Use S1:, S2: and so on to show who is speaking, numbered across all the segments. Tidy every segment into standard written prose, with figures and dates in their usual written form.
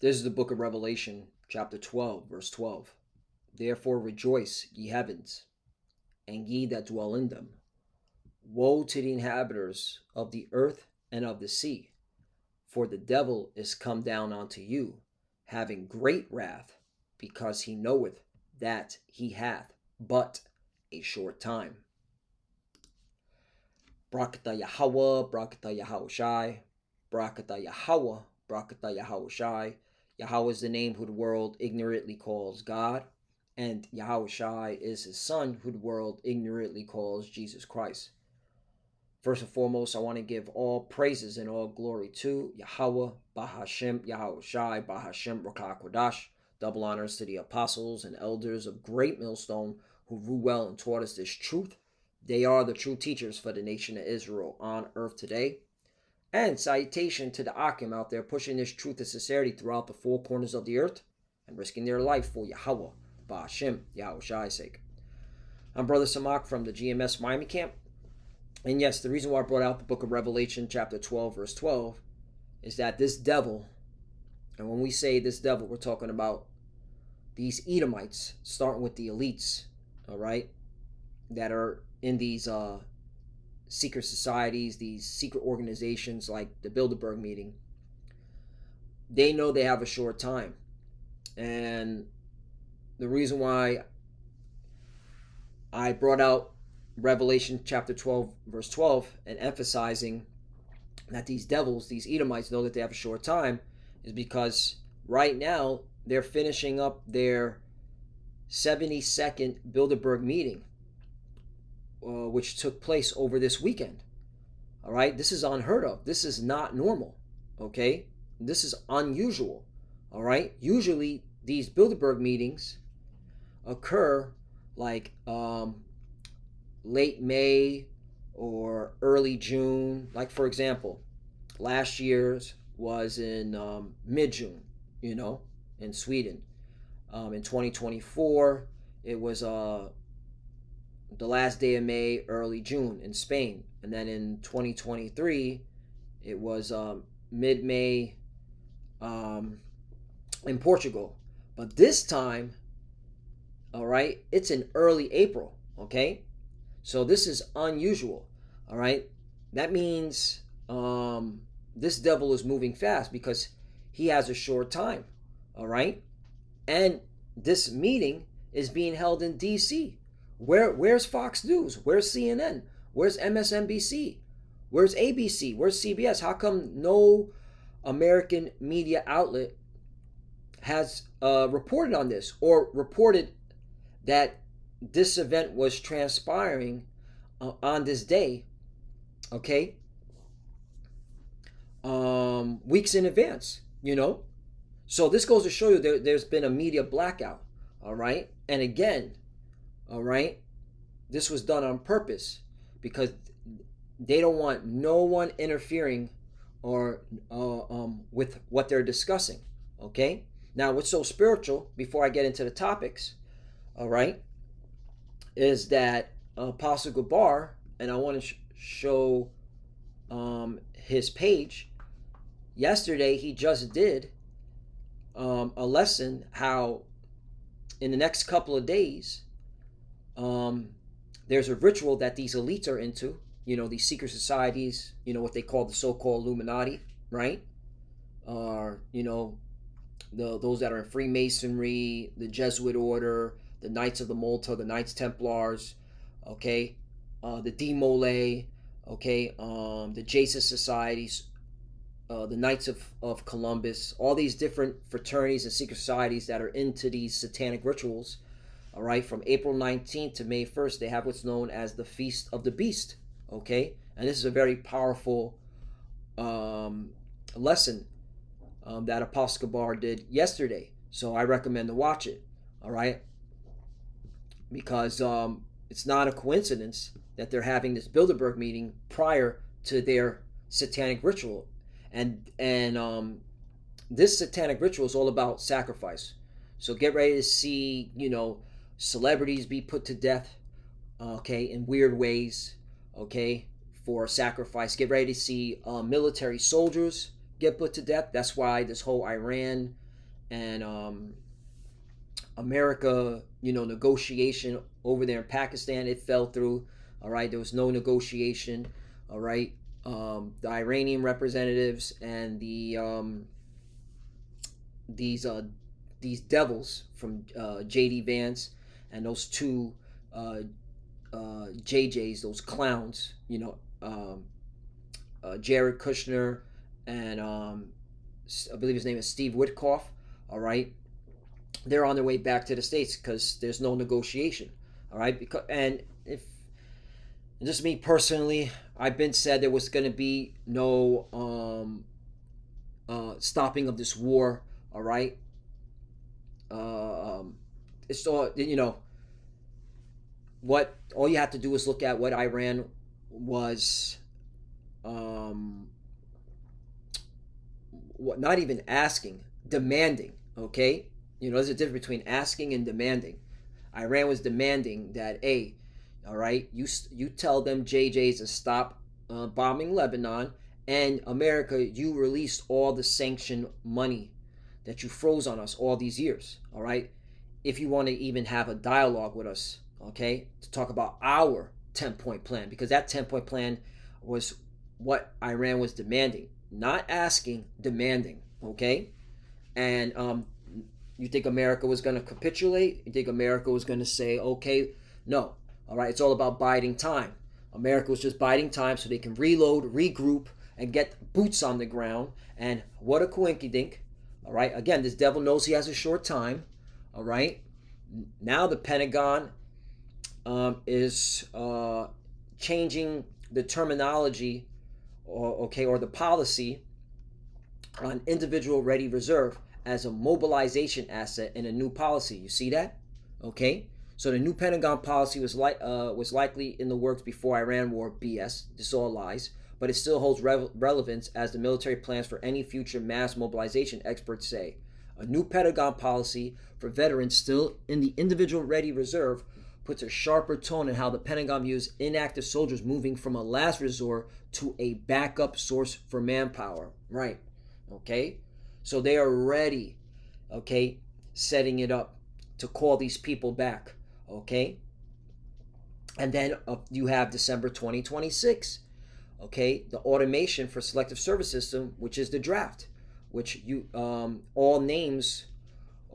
S1: This is the book of Revelation, chapter 12, verse 12. Therefore rejoice, ye heavens, and ye that dwell in them. Woe to the inhabitants of the earth and of the sea, for the devil is come down unto you, having great wrath, because he knoweth that he hath but a short time. Brakata Yahweh, Brakata Yahushai, Brakata Yahweh, Brakata Yahushai. Yahweh is the name who the world ignorantly calls God, and Yahushai is his son who the world ignorantly calls Jesus Christ. First and foremost, I want to give all praises and all glory to Yahweh, Bahashem, Yahushai, Bahashem, Rakah Kodash. Double honors to the apostles and elders of Great Millstone who rule well and taught us this truth. They are the true teachers for the nation of Israel on earth today. And salutation to the Akim out there pushing this truth and sincerity throughout the four corners of the earth and risking their life for Yahweh, Ba'Hashem, Yahushai's sake. I'm Brother Samak from the GMS Miami camp. And yes, the reason why I brought out the book of Revelation, chapter 12, verse 12, is that this devil, and when we say this devil, we're talking about these Edomites, starting with the elites, all right, that are in these secret societies, these secret organizations like the Bilderberg meeting. They know they have a short time. And the reason why I brought out Revelation chapter 12, verse 12, and emphasizing that these devils, these Edomites, know that they have a short time, is because right now they're finishing up their 72nd Bilderberg meeting, which took place over this weekend. All right, this is unheard of. This is not normal. Okay, this is unusual. All right, usually these Bilderberg meetings occur like late May or early June. Like, for example, last year's was in mid-June, in Sweden. In 2024, it was the last day of May, early June in Spain. And then in 2023, it was mid-May in Portugal. But this time, all right, it's in early April, okay? So this is unusual, all right? That means this devil is moving fast because he has a short time, all right? And this meeting is being held in D.C. Where's Fox News? Where's CNN? Where's MSNBC? Where's ABC? Where's CBS? How come no American media outlet has reported on this or reported that this event was transpiring on this day, okay, weeks in advance, So this goes to show you there's been a media blackout, all right? And again, all right, this was done on purpose because they don't want no one interfering or with what they're discussing, okay? Now, what's so spiritual, before I get into the topics, all right, is that Apostle Gabar, and I want to show his page. Yesterday, he just did a lesson how in the next couple of days, there's a ritual that these elites are into, these secret societies, what they call the so-called Illuminati, right? Or, those that are in Freemasonry, the Jesuit order, the Knights of the Malta, the Knights Templars, okay, the Demole, okay, the Jesus societies, the Knights of Columbus, all these different fraternities and secret societies that are into these satanic rituals. All right, from April 19th to May 1st, they have what's known as the Feast of the Beast, okay? And this is a very powerful lesson that Apostle Gabar did yesterday. So I recommend to watch it, all right? Because it's not a coincidence that they're having this Bilderberg meeting prior to their satanic ritual. And this satanic ritual is all about sacrifice. So get ready to see, celebrities be put to death, okay, in weird ways, okay, for sacrifice. Get ready to see military soldiers get put to death. That's why this whole Iran and America, negotiation over there in Pakistan, it fell through. All right, there was no negotiation. All right, the Iranian representatives and these devils from JD Vance and those two JJs, those clowns, Jared Kushner and I believe his name is Steve Witkoff. All right, they're on their way back to the states because there's no negotiation. All right, because and if and just me personally, I've been said there was going to be no stopping of this war. All right, it's all what all you have to do is look at what Iran was what not even asking, demanding. Okay, there's a difference between asking and demanding. Iran was demanding that, hey, all right, you tell them JJs to stop bombing Lebanon, and America, you released all the sanction money that you froze on us all these years. All right, if you want to even have a dialogue with us, okay, to talk about our 10-point plan, because that 10-point plan was what Iran was demanding, not asking, demanding. Okay, and you think America was going to capitulate? You think America was going to say, okay, no. All right, it's all about biding time. America was just biding time so they can reload, regroup, and get boots on the ground. And what a coinkydink. All right, again, this devil knows he has a short time. All right, now the Pentagon is changing the terminology or the policy on individual ready reserve as a mobilization asset in a new policy. You see that? Okay. So the new Pentagon policy was likely in the works before Iran war. BS. This is all lies. But it still holds relevance as the military plans for any future mass mobilization, experts say. A new Pentagon policy for veterans still in the individual ready reserve puts a sharper tone in how the Pentagon views inactive soldiers moving from a last resort to a backup source for manpower. Right. Okay. So they are ready, okay, setting it up to call these people back, okay? And then you have December 2026, okay, the automation for selective service system, which is the draft, which you all names,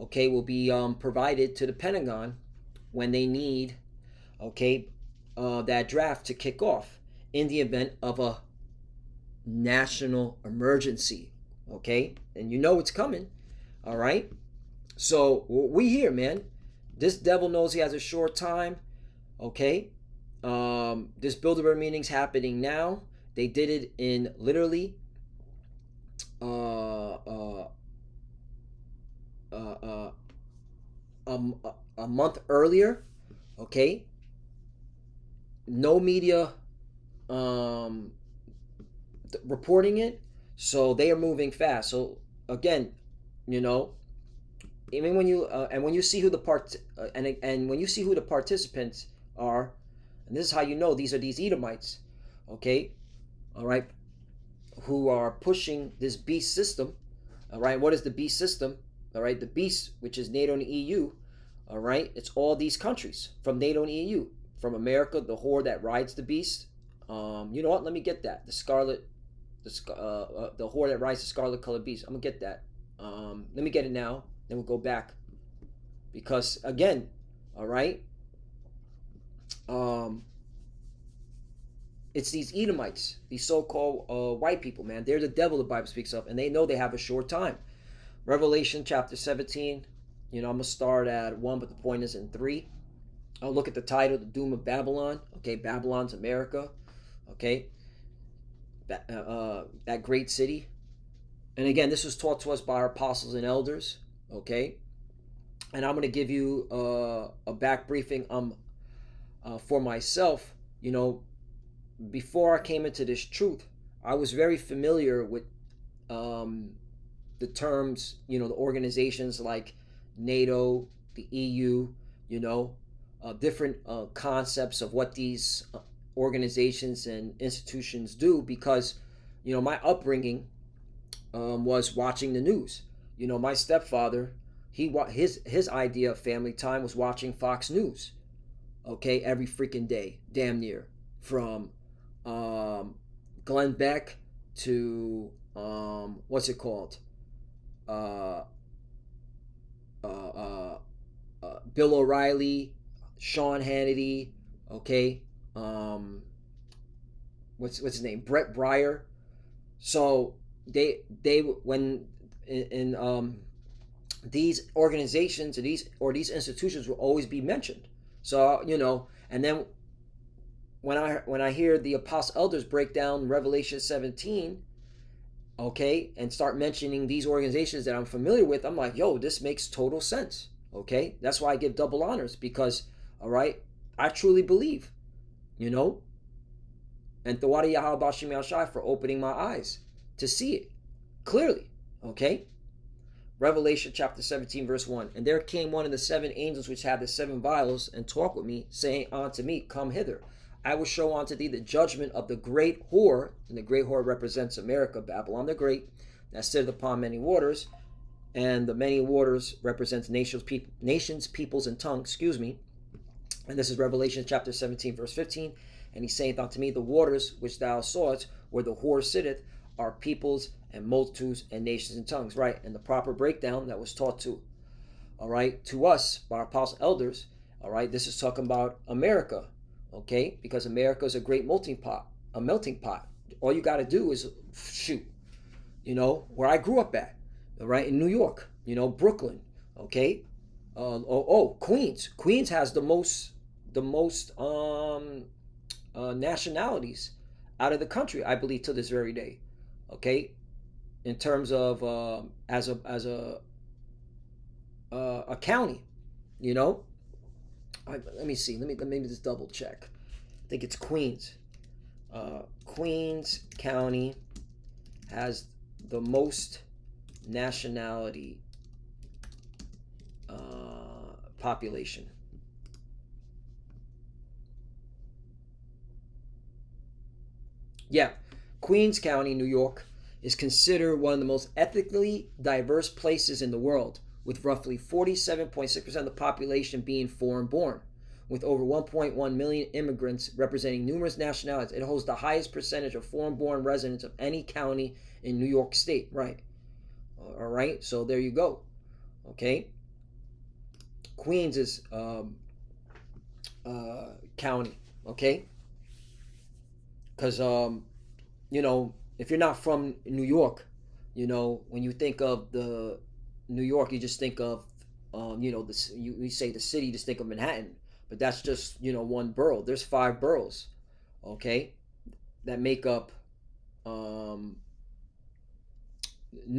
S1: okay, will be provided to the Pentagon when they need, okay, that draft to kick off in the event of a national emergency. Okay, and it's coming. All right, so we here, man. This devil knows he has a short time. Okay, this Bilderberg meeting's happening now. They did it in literally a month earlier. Okay, no media reporting it. So they are moving fast. So again, even when you and when you see who the and when you see who the participants are, and this is how you know these are these Edomites, okay, all right, who are pushing this beast system. All right, what is the beast system? All right, the beast, which is NATO and the EU. All right, it's all these countries from NATO and EU, from America, the whore that rides the beast. You know what? Let me get that. The whore that rides the scarlet colored beast. I'm gonna get that. Let me get it now. Then we'll go back because again, all right. It's these Edomites, these so-called white people, man. They're the devil the Bible speaks of, and they know they have a short time. Revelation chapter 17. I'm gonna start at 1, but the point is in 3. I'll look at the title, the doom of Babylon. Okay, Babylon's America. Okay. That great city. And again, this was taught to us by our apostles and elders. Okay, and I'm going to give you a back briefing for myself. Before I came into this truth, I was very familiar with the terms, the organizations like NATO, the EU, different concepts of what these organizations and institutions do because, my upbringing was watching the news. My stepfather, his idea of family time was watching Fox News, okay, every freaking day, damn near, from um, Glenn Beck to what's it called, uh, uh, Bill O'Reilly, Sean Hannity, okay, um, what's his name, Brett Breyer. So they when in these organizations or these institutions will always be mentioned. So and then when I hear the apostle elders break down Revelation 17, okay, and start mentioning these organizations that I'm familiar with, I'm like, yo, this makes total sense. Okay, that's why I give double honors, because all right, I truly believe, you know, and Thawada Yahweh Bashim Yashai for opening my eyes to see it clearly. Okay. Revelation chapter 17, verse 1. And there came one of the seven angels which had the seven vials, and talked with me, saying unto me, Come hither. I will show unto thee the judgment of the great whore. And the great whore represents America, Babylon the Great, that sitteth upon many waters. And the many waters represents nations, peoples, and tongues. Excuse me. And this is Revelation chapter 17, verse 15. And he saith unto me, The waters which thou sawest, where the whore sitteth, are peoples and multitudes and nations and tongues. Right. And the proper breakdown that was taught to, all right, to us by our apostle elders, all right, this is talking about America, okay, because America is a great melting pot, All you got to do is shoot, where I grew up at, all right, in New York, Brooklyn, okay, Queens. Queens has the most nationalities out of the country, I believe, to this very day. Okay, in terms of as a county, let me see. Let me just double check. I think it's Queens. Queens County has the most nationality population. Yeah, Queens County, New York, is considered one of the most ethnically diverse places in the world, with roughly 47.6% of the population being foreign born. With over 1.1 million immigrants representing numerous nationalities, it holds the highest percentage of foreign born residents of any county in New York State. Right. All right. So there you go. Okay. Queens is county. Okay. Because if you're not from New York, when you think of the New York, you just think of you say the city, you just think of Manhattan, but that's just one borough. There's 5 boroughs, okay, that make up New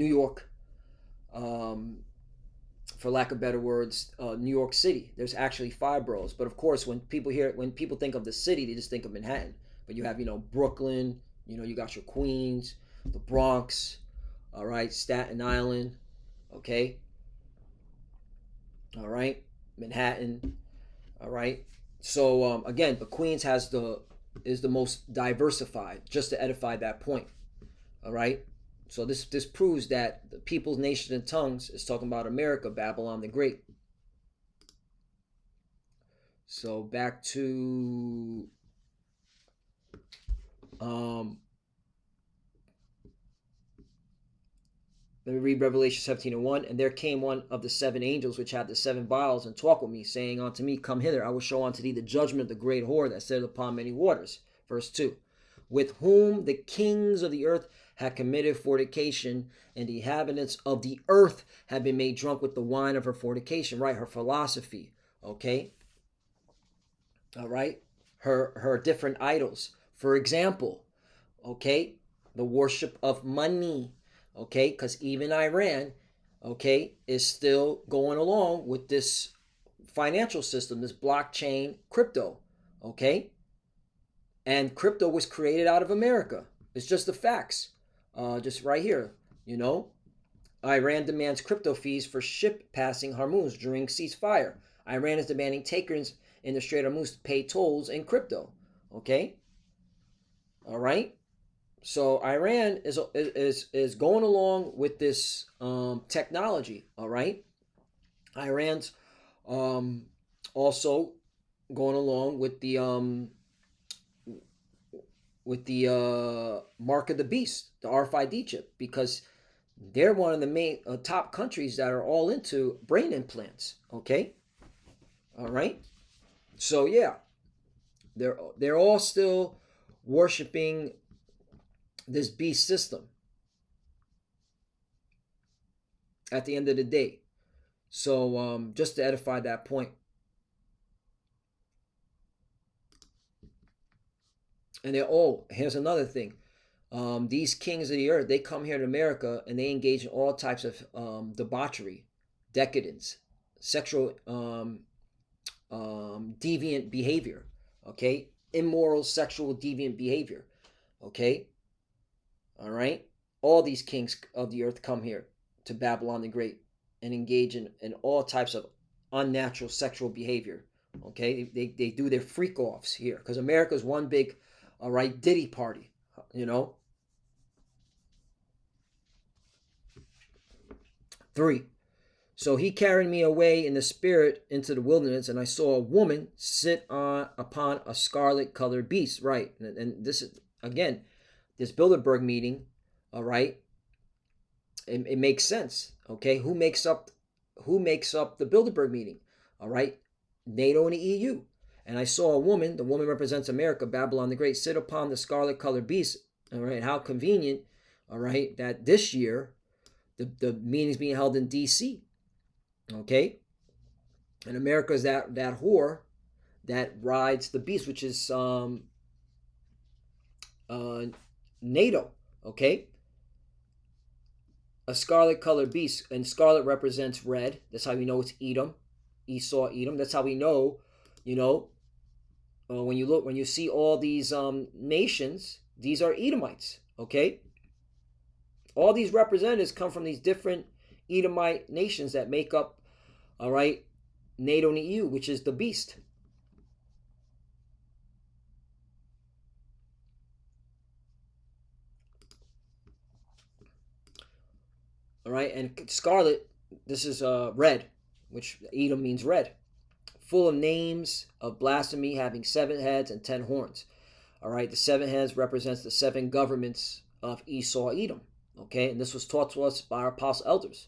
S1: York, for lack of better words, New York City. There's actually 5 boroughs, but of course, when people think of the city, they just think of Manhattan. But you have Brooklyn, you got your Queens, the Bronx, all right, Staten Island, okay, all right, Manhattan, all right. So again, the Queens is the most diversified, just to edify that point, all right. So this proves that the peoples, nations, and tongues is talking about America, Babylon the Great. So back to let me read Revelation 17:1. And there came one of the 7 angels which had the 7 vials, and talked with me, saying unto me, Come hither, I will show unto thee the judgment of the great whore that sitteth upon many waters. Verse 2. With whom the kings of the earth had committed fornication, and the inhabitants of the earth had been made drunk with the wine of her fornication. Right, her philosophy. Okay. All right. Her different idols. For example, okay, the worship of money. Okay, because even Iran, okay, is still going along with this financial system, this blockchain crypto, okay? And crypto was created out of America. It's just the facts, just right here, Iran demands crypto fees for ship passing Hormuz during ceasefire. Iran is demanding takers in the Strait of Hormuz to pay tolls in crypto, okay? All right? So Iran is going along with this technology. All right, Iran's um, also going along with the mark of the beast, the RFID chip, because they're one of the main top countries that are all into brain implants. Okay, all right. So yeah, they're all still worshiping this beast system at the end of the day. So just to edify that point, and they're all. Here's another thing: these kings of the earth, they come here to America and they engage in all types of debauchery, decadence, sexual deviant behavior. Okay, immoral sexual deviant behavior. Okay, all right. All these kings of the earth come here to Babylon the Great and engage in all types of unnatural sexual behavior. Okay, they do their freak offs here because America's one big, all right, Diddy party. You know, 3. So he carried me away in the spirit into the wilderness, and I saw a woman sit upon a scarlet colored beast. Right, and this is again this Bilderberg meeting. All right, it makes sense. Okay, who makes up the Bilderberg meeting? All right, NATO and the EU. And I saw a woman. The woman represents America, Babylon the Great, sit upon the scarlet colored beast. All right, how convenient. All right, that this year the meeting's being held in D.C. Okay, and America's that whore that rides the beast, which is NATO. Okay, a scarlet colored beast, and scarlet represents red. That's how we know it's Edom, Esau, Edom. That's how we know, you know, when you see all these nations, these are Edomites. Okay, all these representatives come from these different Edomite nations that make up, all right, NATO and EU, which is the beast. All right, and scarlet, this is red, which Edom means red, full of names of blasphemy, having 7 heads and 10 horns. All right, the 7 heads represents the 7 governments of Esau, Edom. Okay, and this was taught to us by our apostle elders.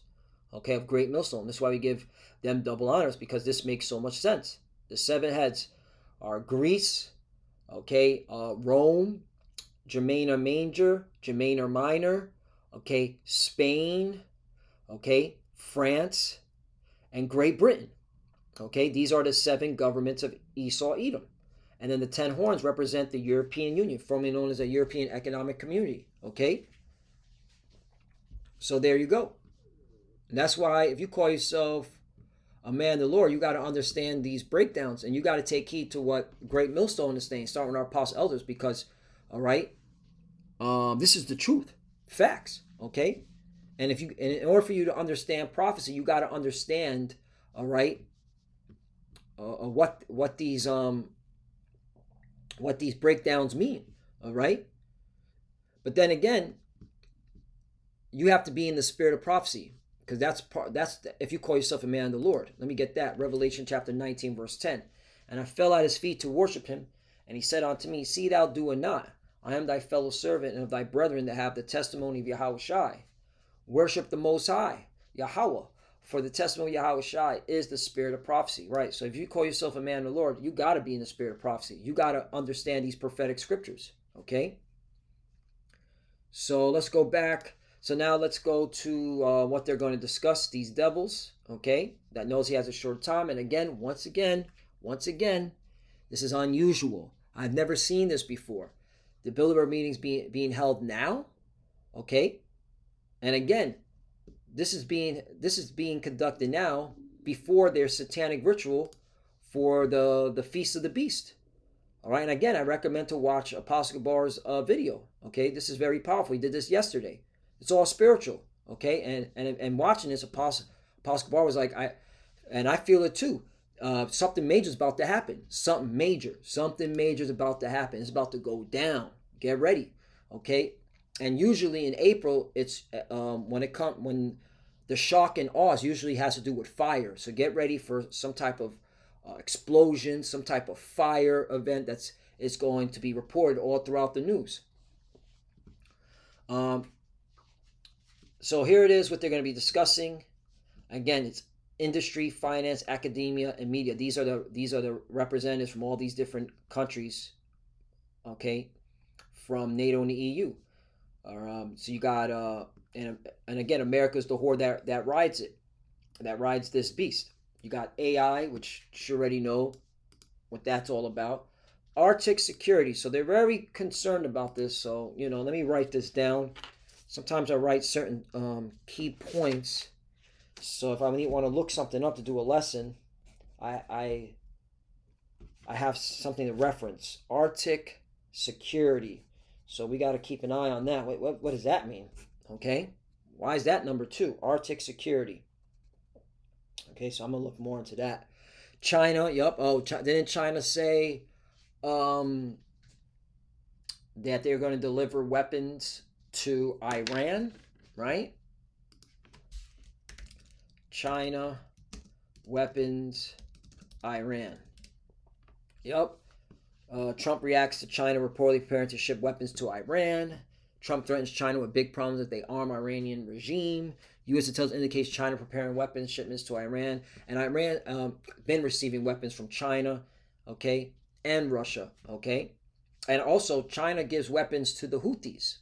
S1: Okay, of Great Millstone. This is why we give them double honors, because this makes so much sense. The 7 heads are Greece, okay, Rome, Germana Major, Germana Minor, okay, Spain, okay, France, and Great Britain. Okay, these are the 7 governments of Esau, Edom. And then the 10 horns represent the European Union, formerly known as the European Economic Community. Okay, so there you go. And that's why if you call yourself a man of the Lord, you got to understand these breakdowns, and you got to take heed to what Great Millstone is saying, starting with our apostle elders, because, all right, this is the truth, facts. Okay, and if you, in order for you to understand prophecy, you got to understand, all right, what these breakdowns mean. All right, but then again, you have to be in the spirit of prophecy, because that's if you call yourself a man of the Lord. Let me get that. Revelation chapter 19 verse 10. And I fell at his feet to worship him, and he said unto me, see thou do it not. I am thy fellow servant and of thy brethren that have the testimony of Yahushai. Worship the Most High, Yahweh, for the testimony of Yahushai is the spirit of prophecy. Right, so if you call yourself a man of the Lord, you got to be in the spirit of prophecy. You got to understand these prophetic scriptures. Okay, so let's go back. So now let's go to what they're going to discuss, these devils, okay, that knows he has a short time. And again, once again, this is unusual. I've never seen this before. The Bilderberg meetings being held now, okay? And again, this is being conducted now before their satanic ritual for the Feast of the Beast. All right, and again, I recommend to watch Apostle Gabar's video. Okay, this is very powerful. He did this yesterday. It's all spiritual. Okay, and watching this, Apostle Gabar was like, I feel it too. Something major is about to happen. Something major is about to happen. It's about to go down. Get ready. Okay, And usually in April, it's when the shock and awe usually has to do with fire. So get ready for some type of explosion, some type of fire event that's is going to be reported all throughout the news. Um, so here it is, what they're going to be discussing. Again, it's industry, finance, academia, and media. These are the representatives from all these different countries. Okay, from NATO and the EU. So you got and again, America's the whore that rides it, that rides this beast. You got AI, which you already know what that's all about. Arctic security. So they're very concerned about this. So let me write this down. Sometimes I write certain key points. So if I want to look something up to do a lesson, I have something to reference. Arctic security. So we got to keep an eye on that. What does that mean? Okay. Why is that number 2? Arctic security. Okay, so I'm going to look more into that. China, yep. Oh, didn't China say that they're going to deliver weapons to Iran, right? China, weapons, Iran. Yep. Trump reacts to China reportedly preparing to ship weapons to Iran. Trump threatens China with big problems if they arm Iranian regime. U.S. intelligence indicates China preparing weapons shipments to Iran. And Iran been receiving weapons from China, okay, and Russia, okay. And also, China gives weapons to the Houthis.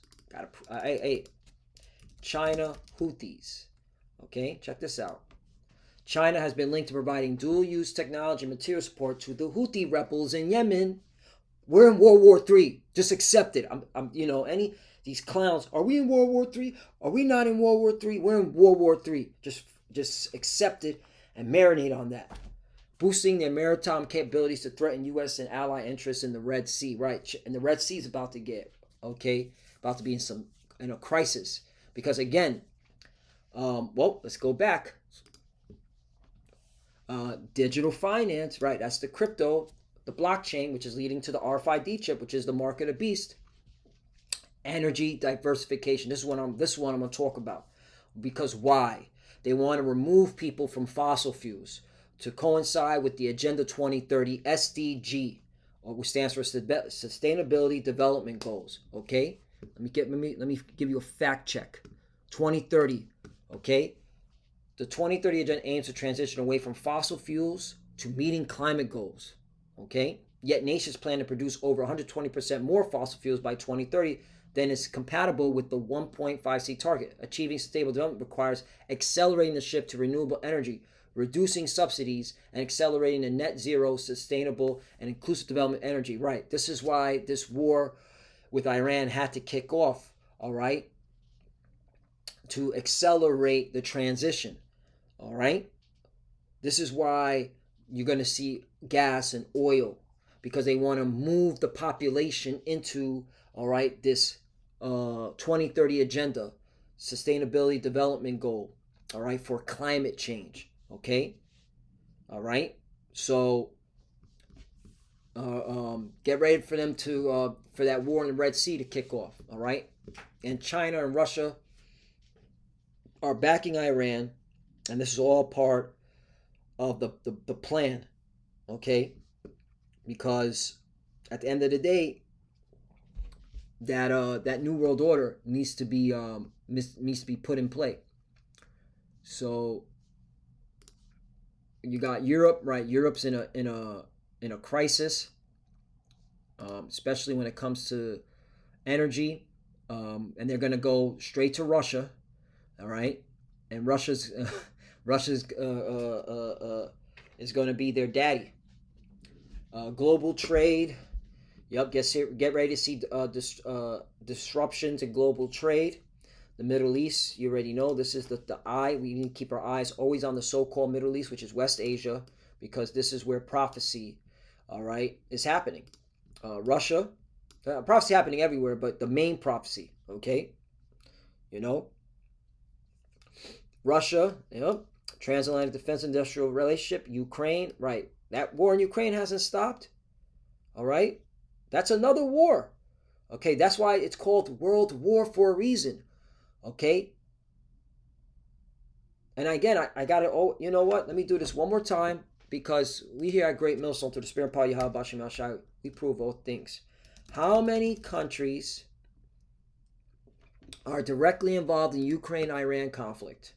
S1: China Houthis, okay. Check this out. China has been linked to providing dual-use technology and material support to the Houthi rebels in Yemen. We're in World War III. Just accept it. These clowns. Are we in World War III? Are we not in World War III? We're in World War III. Just accept it and marinate on that. Boosting their maritime capabilities to threaten U.S. and ally interests in the Red Sea. Right, and the Red Sea is about to be in a crisis because again, let's go back. Digital finance, right? That's the crypto, the blockchain, which is leading to the RFID chip, which is the mark of the beast. Energy diversification. This is one I'm going to talk about. Because why? They want to remove people from fossil fuels to coincide with the Agenda 2030 SDG, which stands for Sustainability Development Goals. Okay, let me give you a fact check. 2030. Okay. The 2030 Agenda aims to transition away from fossil fuels to meeting climate goals, okay? Yet nations plan to produce over 120% more fossil fuels by 2030 than is compatible with the 1.5C target. Achieving sustainable development requires accelerating the shift to renewable energy, reducing subsidies, and accelerating the net zero, sustainable, and inclusive development energy. Right, this is why this war with Iran had to kick off, all right? To accelerate the transition. All right. This is why you're going to see gas and oil, because they want to move the population into, all right, this 2030 agenda, sustainability development goal, all right, for climate change. Okay. All right. So get ready for them to for that war in the Red Sea to kick off. All right. And China and Russia are backing Iran. And this is all part of the plan, okay? Because at the end of the day, that new world order needs to be put in play. So you got Europe, right? Europe's in a crisis, especially when it comes to energy, and they're gonna go straight to Russia, all right? And Russia's is going to be their daddy. Global trade. Yep, get ready to see disruptions in global trade. The Middle East, you already know, this is the eye. We need to keep our eyes always on the so-called Middle East, which is West Asia, because this is where prophecy, all right, is happening. Russia, prophecy happening everywhere, but the main prophecy, okay? Russia, transatlantic defense industrial relationship, Ukraine, right? That war in Ukraine hasn't stopped. All right? That's another war. Okay, that's why it's called World War for a reason. Okay, and again, I got to, oh, you know what? Let me do this one more time because we here at Great Millstone, through the Spirit and Power of Yahweh Bashim Yahshai, we prove all things. How many countries are directly involved in Ukraine-Iran conflict?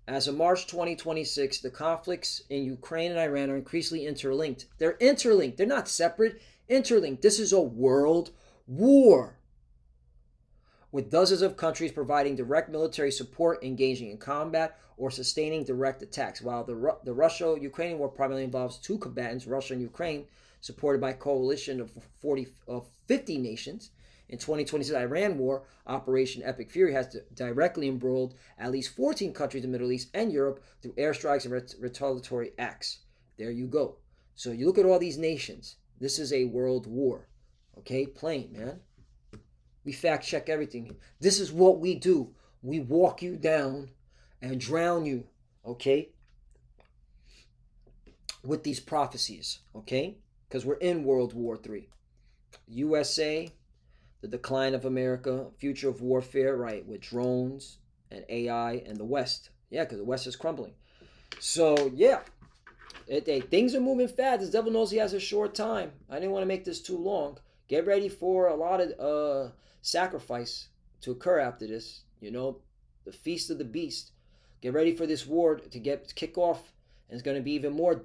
S1: As of March 2026, the conflicts in Ukraine and Iran are increasingly interlinked. They're interlinked. They're not separate. Interlinked. This is a world war, with dozens of countries providing direct military support, engaging in combat, or sustaining direct attacks. While the Russia-Ukrainian war primarily involves two combatants, Russia and Ukraine, supported by a coalition of 50 nations. In 2026, Iran war, Operation Epic Fury, has directly embroiled at least 14 countries in the Middle East and Europe through airstrikes and retaliatory acts. There you go. So you look at all these nations. This is a world war. Okay, plain, man. We fact check everything. This is what we do. We walk you down and drown you, okay, with these prophecies, okay? Because we're in World War III. USA, the decline of America, future of warfare, right, with drones and AI and the West. Yeah, because the West is crumbling. So, yeah, things are moving fast. The devil knows he has a short time. I didn't want to make this too long. Get ready for a lot of sacrifice to occur after this. You know, the feast of the beast. Get ready for this war to kick off, and it's going to be even more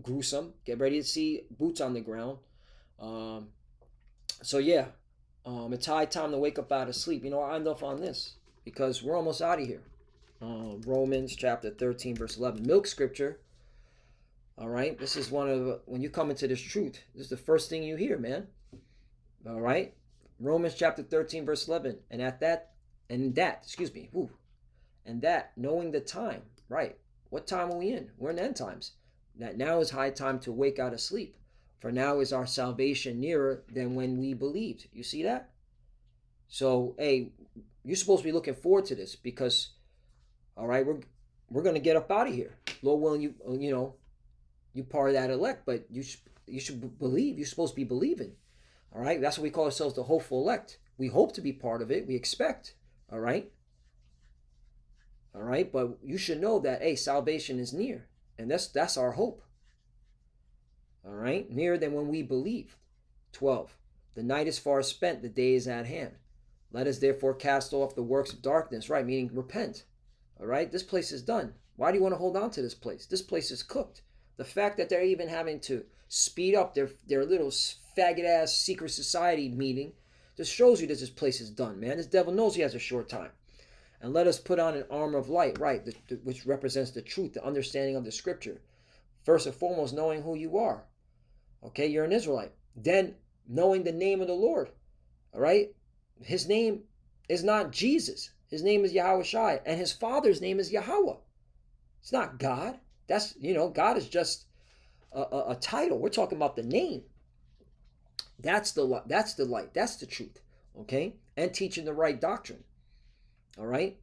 S1: gruesome. Get ready to see boots on the ground. So yeah, it's high time to wake up out of sleep. You know, I'll end off on this because we're almost out of here. Romans chapter 13, verse 11. Milk scripture. All right, this is one of, when you come into this truth, this is the first thing you hear, man. All right, Romans chapter 13, verse 11. And that, knowing the time, right? What time are we in? We're in end times. That now is high time to wake out of sleep. For now is our salvation nearer than when we believed. You see that? So, hey, you're supposed to be looking forward to this because, all right, we're going to get up out of here. Lord willing, you part of that elect, but you should believe. You're supposed to be believing. All right, that's what we call ourselves, the hopeful elect. We hope to be part of it. We expect. All right. All right, but you should know that, hey, salvation is near, and that's our hope. All right, nearer than when we believed. 12. The night is far spent, the day is at hand. Let us therefore cast off the works of darkness, right? Meaning repent. All right, this place is done. Why do you want to hold on to this place? This place is cooked. The fact that they're even having to speed up their little faggot ass secret society meeting just shows you that this place is done, man. This devil knows he has a short time. And let us put on an armor of light, right, which represents the truth, the understanding of the scripture. First and foremost, knowing who you are. Okay, you're an Israelite. Then knowing the name of the Lord. All right, his name is not Jesus. His name is Yahweh Shai, and his father's name is Yahweh. It's not God. That's, God is just a title. We're talking about the name. That's the light. That's the truth. Okay, and teaching the right doctrine. All right.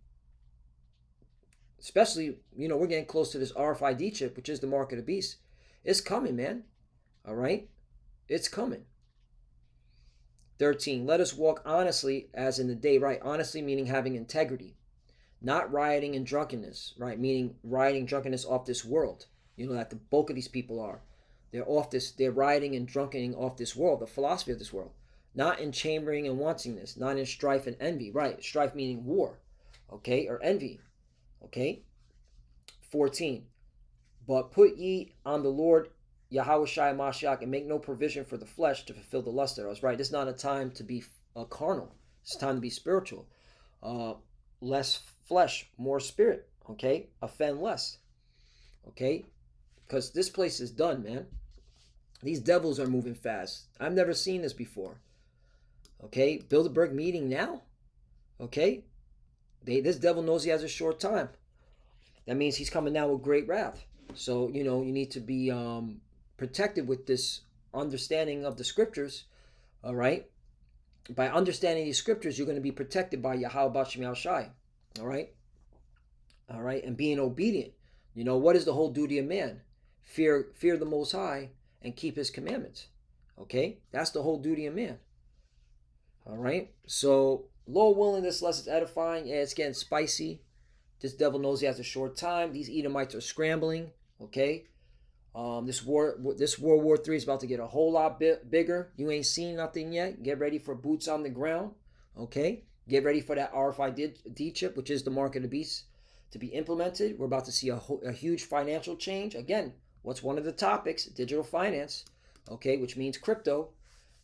S1: Especially, we're getting close to this RFID chip, which is the mark of the beast. It's coming, man. All right. It's coming. 13. Let us walk honestly as in the day, right? Honestly meaning having integrity, not rioting and drunkenness, right? Meaning rioting, drunkenness off this world. That the bulk of these people are. They're rioting and drunkening off this world, the philosophy of this world. Not in chambering and wantingness, not in strife and envy, right? Strife meaning war, okay, or envy, okay. 14. But put ye on the Lord Yahweh Shai Mashiach, and make no provision for the flesh to fulfill the lust thereof. Right, this is not a time to be carnal. It's time to be spiritual. Less flesh, more spirit, okay. Offend less, okay, because this place is done, man. These devils are moving fast. I've never seen this before. Okay, Bilderberg meeting now. Okay, this devil knows he has a short time. That means he's coming down with great wrath. So you need to be protected with this understanding of the scriptures. All right, by understanding these scriptures, you're going to be protected by Yahweh Bashim Yahshai. All right, and being obedient. What is the whole duty of man? Fear the Most High and keep His commandments. Okay, that's the whole duty of man. All right. So, Lord willing, this lesson's edifying. Yeah, it's getting spicy. This devil knows he has a short time. These Edomites are scrambling. Okay. This World War III is about to get a whole lot bigger. You ain't seen nothing yet. Get ready for boots on the ground. Okay. Get ready for that RFID chip, which is the mark of the beast, to be implemented. We're about to see a huge financial change. Again, what's one of the topics? Digital finance. Okay, which means crypto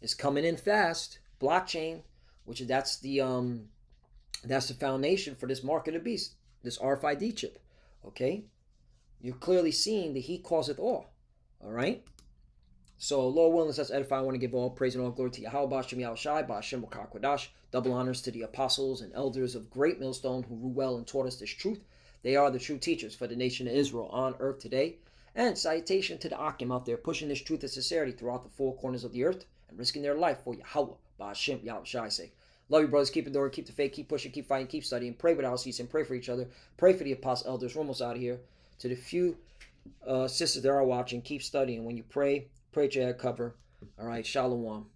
S1: is coming in fast. Blockchain, which that's the foundation for this mark of the beast, this RFID chip. Okay, you're clearly seeing that he causeth all. All right. So, Lord willing, let's edify. I want to give all praise and all glory to Yahweh, Bashem Yahushai, Bashem Kodash. Double honors to the apostles and elders of Great Millstone who rule well and taught us this truth. They are the true teachers for the nation of Israel on earth today. And salutation to the Akim out there pushing this truth and sincerity throughout the four corners of the earth and risking their life for Yahweh, Bashem Yahushai sake. Love you, brothers. Keep enduring, keep the faith, keep pushing, keep fighting, keep studying. Pray without ceasing. Pray for each other. Pray for the apostles, elders. We're almost out of here. To the few sisters that are watching, keep studying. When you pray, pray at your head cover. All right, shalom.